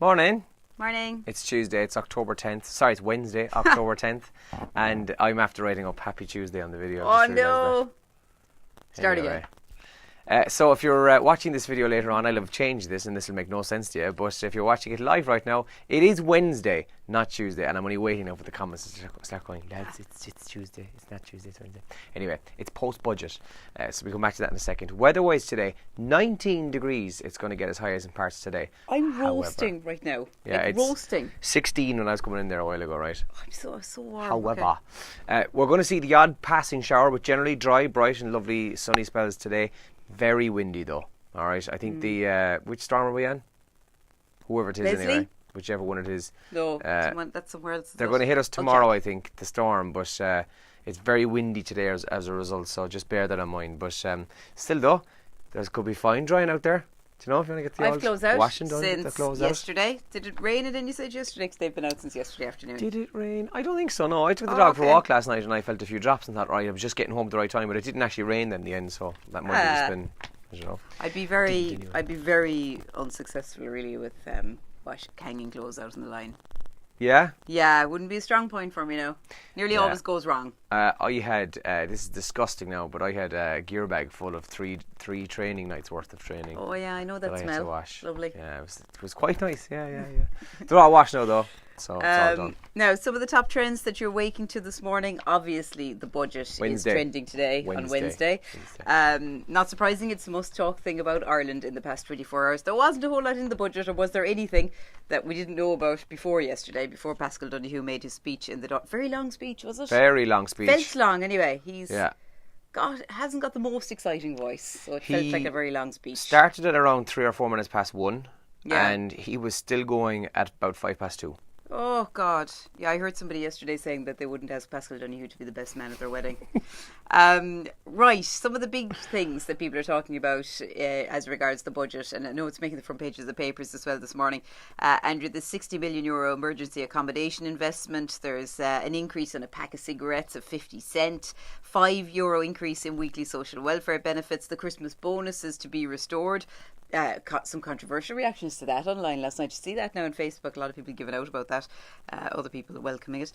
Morning. Morning. It's Tuesday, it's October 10th. Sorry, it's Wednesday, October 10th. And I'm after writing up Happy Tuesday on the video. Oh no. Start again. So if you're watching this video later on, I'll have changed this and this will make no sense to you. But if you're watching it live right now, it is Wednesday, not Tuesday. And I'm only waiting now for the comments to start going, lads, it's Tuesday. It's not Tuesday, it's Wednesday. Anyway, it's post-budget. So we'll come back to that in a second. Weather-wise today, 19 degrees it's going to get as high as in parts today. I'm roasting right now. Yeah, it's roasting. 16 when I was coming in there a while ago, right? Oh, I'm so warm. However, we're going to see the odd passing shower, but generally dry, bright and lovely sunny spells today. Very windy though. All right, I think the which storm are we on? Whoever it is, Leslie? anyway, whichever one it is. No, that's somewhere else. They're going to hit us tomorrow, I think, the storm. But it's very windy today as a result, so just bear that in mind. But still, though, there could be fine drying out there. Do you know if you want to get the I've closed out washing done? since yesterday. Did it rain at any stage yesterday? Because they've been out since yesterday afternoon. Did it rain? I don't think so, no. I took the dog for a walk last night and I felt a few drops and thought, right, I was just getting home at the right time, but it didn't actually rain then in the end, so that might have just been, I don't know. I'd be very unsuccessful really with hanging clothes out on the line. Yeah? Yeah, it wouldn't be a strong point for me now. Nearly always goes wrong. I had, this is disgusting now, but I had a gear bag full of three training nights worth of training. Oh yeah, I know that smell. I had to wash. Lovely. Yeah, it was quite nice. Yeah. They're all washed now though, so it's all done. Now, some of the top trends that you're waking to this morning, obviously the budget is trending today on Wednesday. Not surprising, it's the most talked thing about Ireland in the past 24 hours. There wasn't a whole lot in the budget, or was there anything that we didn't know about before yesterday, before Paschal Donoghue made his speech in the very long speech, was it? Very long speech. Felt long anyway. Hasn't got the most exciting voice, so it felt like a very long speech. Started at around 3 or 4 minutes past 1, and he was still going at about 2:05. Oh God! Yeah, I heard somebody yesterday saying that they wouldn't ask Paschal Donoghue to be the best man at their wedding. Right, some of the big things that people are talking about as regards the budget, and I know it's making the front pages of the papers as well this morning. Andrew, the €60 million emergency accommodation investment. There's an increase on a pack of cigarettes of 50 cent. €5 increase in weekly social welfare benefits. The Christmas bonus is to be restored. Some controversial reactions to that online last night. You see that now on Facebook. A lot of people giving out about that. Other people welcoming it.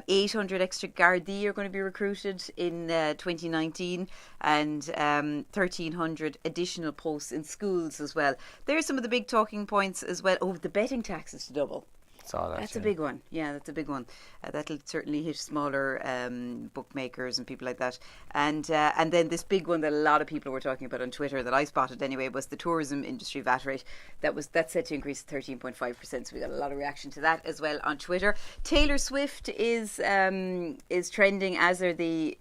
800 extra Gardaí are going to be recruited in 2019, and 1,300 additional posts in schools as well. There's some of the big talking points as well. Oh, the betting tax is to double. That's a big one. Yeah, that's a big one. That'll certainly hit smaller bookmakers and people like that. And then this big one that a lot of people were talking about on Twitter, that I spotted anyway, was the tourism industry VAT rate. That's set to increase 13.5%. So we got a lot of reaction to that as well on Twitter. Taylor Swift is trending, as are the.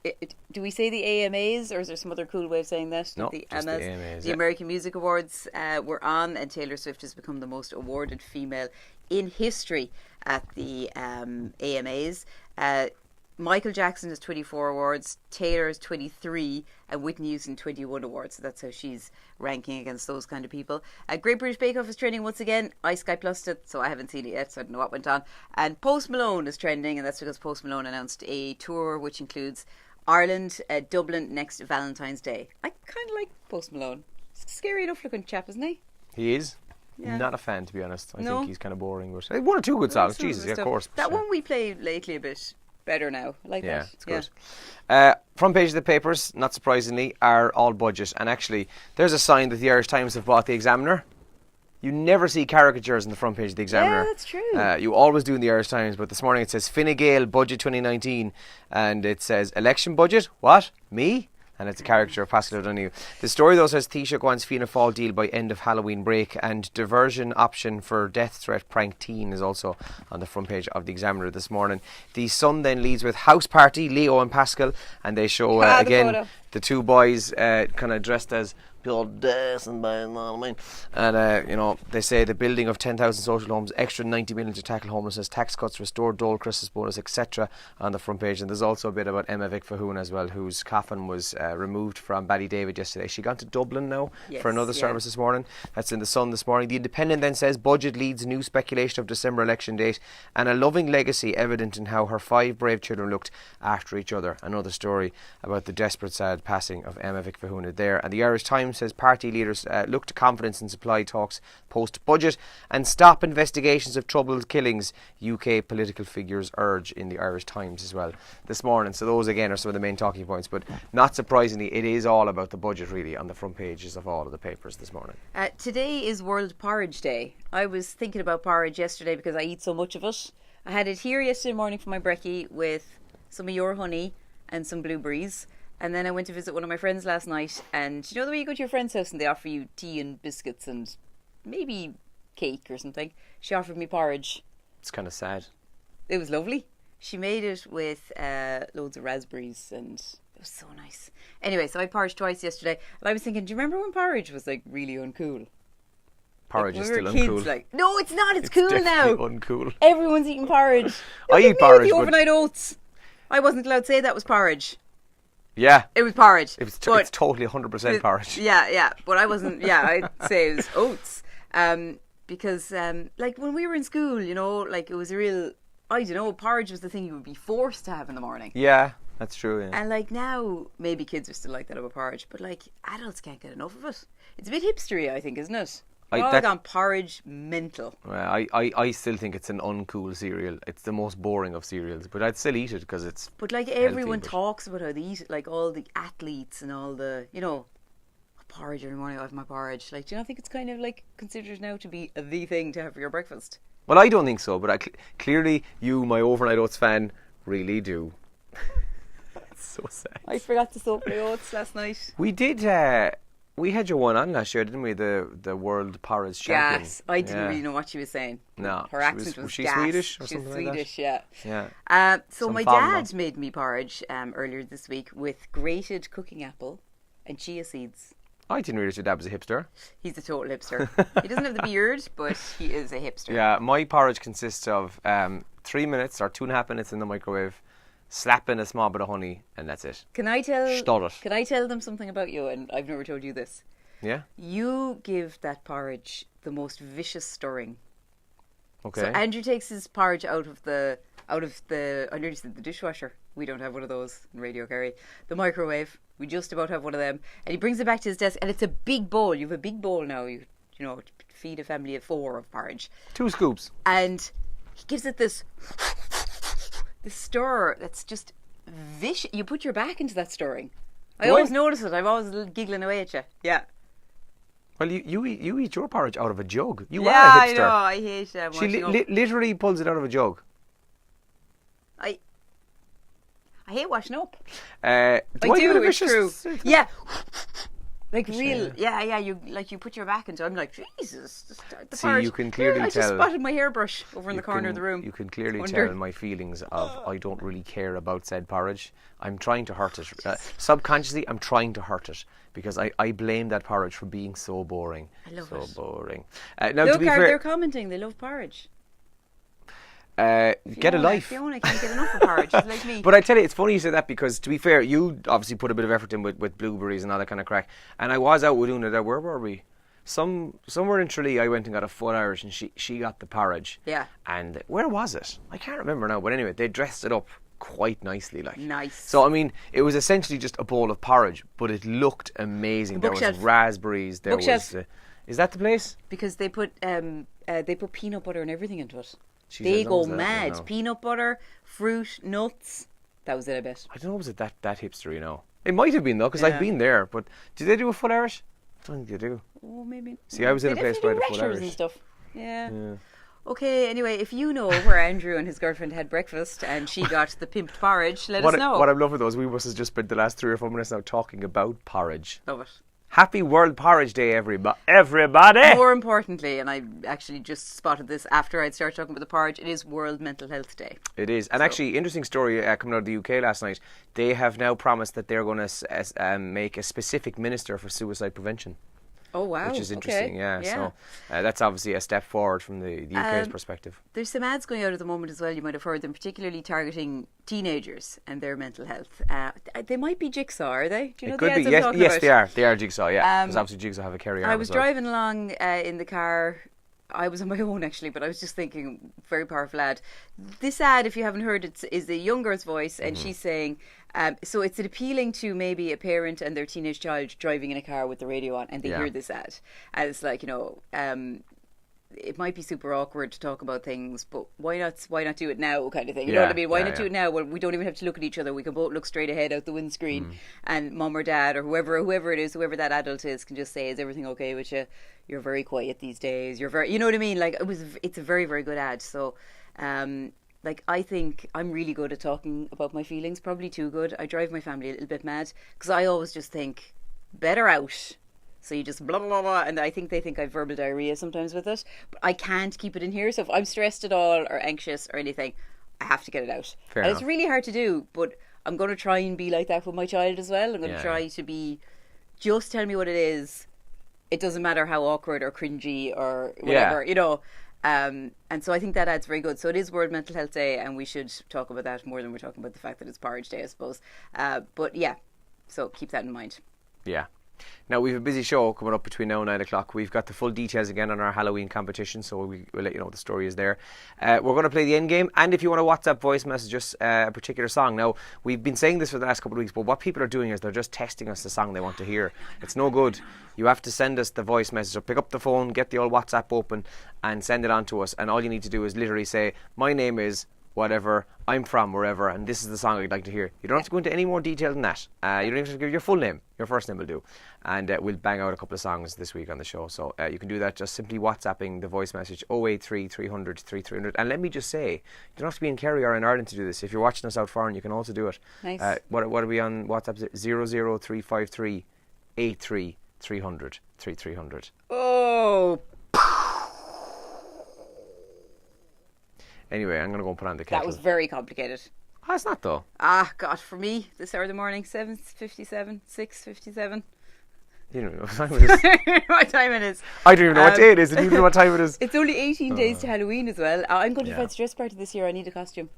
Do we say the AMAs, or is there some other cool way of saying that? No, the just the AMAs. The American Music Awards were on, and Taylor Swift has become the most awarded female in history at the AMAs. Michael Jackson has 24 awards, Taylor has 23, and Whitney Houston 21 awards. So that's how she's ranking against those kind of people. Great British Bake Off is trending once again. I Sky Plused it, so I haven't seen it yet, so I don't know what went on. And Post Malone is trending, and that's because Post Malone announced a tour which includes Ireland, Dublin next Valentine's Day. I kind of like Post Malone. Scary enough looking chap, isn't he? He is. Yeah. Not a fan, to be honest. I think he's kind of boring, but one or two good songs. Jesus, yeah, of course. That one we played lately a bit better now. I like that. Yeah, it's good. Front page of the papers, not surprisingly, are all budget. And actually, there's a sign that the Irish Times have bought the Examiner. You never see caricatures on the front page of the Examiner. Yeah, that's true. You always do in the Irish Times, but this morning it says Fine Gael Budget 2019, and it says election budget. What? Me? And it's a caricature of Paschal Donoghue. The story though says Taoiseach wants Fianna Fáil deal by end of Halloween break, and diversion option for death threat prank teen is also on the front page of the Examiner this morning. The Sun then leads with house party, Leo and Paschal, and they show again the two boys kind of dressed as pure dancing by a lot of men. And they say the building of 10,000 social homes, extra 90 million to tackle homelessness, tax cuts, restored dole, Christmas bonus, etc. on the front page. And there's also a bit about Emma Vic Fahoon as well, whose coffin was removed from Ballydavid yesterday. She gone to Dublin now for another service this morning. That's in the Sun this morning. The Independent then says budget leads new speculation of December election date, and a loving legacy evident in how her 5 brave children looked after each other. Another story about the desperate sad passing of Emma Vic Fahoon there. And the Irish Times Times says party leaders look to confidence in supply talks post-budget and stop investigations of troubled killings, UK political figures urge, in the Irish Times as well this morning. So those again are some of the main talking points, but not surprisingly it is all about the budget really on the front pages of all of the papers this morning. Today is World Porridge Day. I was thinking about porridge yesterday because I eat so much of it. I had it here yesterday morning for my brekkie with some of your honey and some blueberries. And then I went to visit one of my friends last night, and you know the way you go to your friend's house and they offer you tea and biscuits and maybe cake or something? She offered me porridge. It's kind of sad. It was lovely. She made it with loads of raspberries and it was so nice. Anyway, so I porridge twice yesterday, and I was thinking, do you remember when porridge was like really uncool? Porridge like, is when still we were uncool. Kids, like, no, it's not. It's cool now. Uncool. Everyone's eating porridge. I eat porridge. The overnight oats. I wasn't allowed to say that was porridge. Yeah. It was porridge. It's totally 100% porridge. Yeah. But I wasn't, I'd say it was oats. Because, like, when we were in school, you know, like, it was a real, I don't know, porridge was the thing you would be forced to have in the morning. Yeah, that's true, yeah. And, like, now, maybe kids are still like that about porridge, but, like, adults can't get enough of it. It's a bit hipstery, I think, isn't it? We've gone porridge mental. I still think it's an uncool cereal. It's the most boring of cereals, but I'd still eat it because it's But like everyone talks about how they eat it, like all the athletes and all the, you know, porridge every morning. I have my porridge. Like, do you not think it's kind of like considered now to be the thing to have for your breakfast? Well, I don't think so, but clearly you, my overnight oats fan, really do. It's so sad. I forgot to soak my oats last night. We did. We had your one on last year, didn't we? The world porridge champion. Yes, I didn't really know what she was saying. No, her accent was she gas. Swedish or She's something Swedish, like that? yeah. So Some my family. dad made me porridge earlier this week with grated cooking apple and chia seeds. I didn't realise your dad was a hipster. He's a total hipster. He doesn't have the beard, but he is a hipster. Yeah, my porridge consists of 3 minutes or 2.5 minutes in the microwave, slapping a small bit of honey, and that's it. Can I tell Stud it. them something about you? And I've never told you this. Yeah? You give that porridge the most vicious stirring. Okay. So Andrew takes his porridge out of the I nearly said the dishwasher. We don't have one of those in Radio Kerry. The microwave. We just about have one of them. And he brings it back to his desk, and it's a big bowl. You have a big bowl now. You know, feed a family of 4 of porridge. 2 scoops. And he gives it this stir that's just vicious. You put your back into that stirring. I always notice it. I'm always giggling away at you. Yeah. Well, you eat your porridge out of a jug. You Yeah, are a hipster. I know. I hate She washing up. literally pulls it out of a jug. I hate washing up. Do I do, give it a it's vicious? true. Yeah. Like real, yeah. You put your back into it. I'm like, Jesus. The See, porridge. you can clearly I tell. just spotted my hairbrush over in the corner of the room. You can clearly Wonder. tell my feelings of I don't really care about said porridge. I'm trying to hurt it. Subconsciously, I'm trying to hurt it because I blame that porridge for being so boring. I love so it. boring. Now, Look, to be fair, they're commenting. They love porridge. get a life. Fiona can't get enough of porridge. She's like me. But I tell you, it's funny you say that because, to be fair, you obviously put a bit of effort in with blueberries and all that kind of crack. And I was out with Una there. Where were we? Somewhere in Tralee, I went and got a full Irish, and she got the porridge. Yeah. And where was it? I can't remember now. But anyway, they dressed it up quite nicely, like. Nice. So I mean, it was essentially just a bowl of porridge, but it looked amazing. There was Bookshelf. raspberries. There Bookshelf. was. Is that the place? Because they put peanut butter and everything into it. Jeez, I They don't go know that, mad. no. Peanut butter, fruit, nuts. That was it, I bet. I don't know. Was it that hipster? You know, it might have been though, because Yeah. I've been there. But did they do a full Irish? I don't think they do. Oh, maybe. See, I was in a They place where I definitely had a do full rashers and Irish. stuff. Yeah. Okay, anyway, if you know where Andrew and his girlfriend had breakfast and she got the pimped porridge, let us know. What I'm loving though is we must have just spent the last 3 or 4 minutes now talking about porridge. Love it. Happy World Porridge Day, everybody! More importantly, and I actually just spotted this after I'd started talking about the porridge, it is World Mental Health Day. It is. And actually, interesting story coming out of the UK last night. They have now promised that they're going to make a specific minister for suicide prevention. Oh, wow. Which is interesting, Okay. yeah. So that's obviously a step forward from the UK's perspective. There's some ads going out at the moment as well, you might have heard them, particularly targeting teenagers and their mental health. They might be Jigsaw, are they? Do you know It the could be. ads I'm talking Yes, about? they are. They are Jigsaw, yeah. Because obviously Jigsaw have a Kerry arm I was as well. driving along in the car I was on my own actually, but I was just thinking, very powerful ad. This ad, if you haven't heard it, is a young girl's voice, and she's saying, so it's appealing to maybe a parent and their teenage child driving in a car with the radio on, and they hear this ad, and it's like, it might be super awkward to talk about things, but why not do it now, kind of thing. You know what I mean? Why not do it now when we don't even have to look at each other? We can both look straight ahead out the windscreen, and mum or dad or whoever it is, whoever that adult is, can just say, "Is everything okay with you? You're very quiet these days. You're very," you know what I mean? Like it's a very, very good ad. So, I think I'm really good at talking about my feelings. Probably too good. I drive my family a little bit mad because I always just think better out. So you just blah, blah, blah, and I think they think I have verbal diarrhea sometimes with it. But I can't keep it in here. So if I'm stressed at all or anxious or anything, I have to get it out. Fair and enough. It's really hard to do, but I'm going to try and be like that with my child as well. I'm going to try to be, just tell me what it is. It doesn't matter how awkward or cringy or whatever, And so I think that ad's very good. So it is World Mental Health Day, and we should talk about that more than we're talking about the fact that it's Porridge Day, I suppose. But yeah, so keep that in mind. Yeah. Now, we have a busy show coming up between now and 9 o'clock. We've got the full details again on our Halloween competition, so we'll let you know what the story is there. We're going to play the end game, and if you want to WhatsApp voice message us a particular song. Now, we've been saying this for the last couple of weeks, but what people are doing is they're just testing us the song they want to hear. It's no good. You have to send us the voice message. So pick up the phone, get the old WhatsApp open, and send it on to us. And all you need to do is literally say, my name is whatever, I'm from wherever, and this is the song I'd like to hear. You don't have to go into any more detail than that. You don't even have to give your full name. Your first name will do. And we'll bang out a couple of songs this week on the show. So you can do that just simply WhatsApping the voice message 083 300 3300. And let me just say, you don't have to be in Kerry or in Ireland to do this. If you're watching us out foreign, you can also do it. Nice. What are we on WhatsApp? 00353 83 300 3300. Oh, Anyway, I'm going to go and put on the kettle. that was very complicated. Oh, it's not though. Ah, God, for me, this hour of the morning, 7:57, 6:57. You don't know what time it is. What time it is. I don't even know what day it is, and you don't know what time it is. It's only 18 days to Halloween as well. I'm going to Yeah. fancy dress party this year. I need a costume.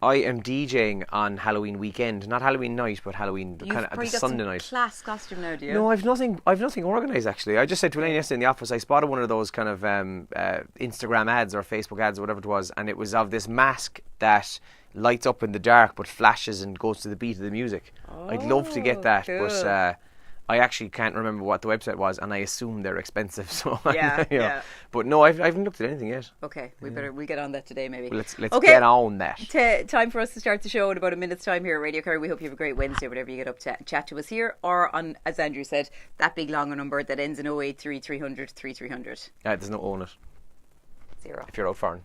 I am DJing on Halloween weekend, not Halloween night, but Halloween You've kind of probably the got Sunday some night. class costume now, do you? No, I've nothing organised actually. I just said to Elaine yesterday in the office, I spotted one of those kind of Instagram ads or Facebook ads or whatever it was, and it was of this mask that lights up in the dark but flashes and goes to the beat of the music. I'd love to get that, cool. but I actually can't remember what the website was, and I assume they're expensive. So Yeah, yeah. But no, I haven't looked at anything yet. Okay, we'll get on that today maybe. Well, let's Okay. get on that. Time for us to start the show in about a minute's time here at Radio Kerry. We hope you have a great Wednesday, whatever you get up to. Chat to us here or on, as Andrew said, that big longer number that ends in 083 300 3300. There's no own it 0. if you're out foreign.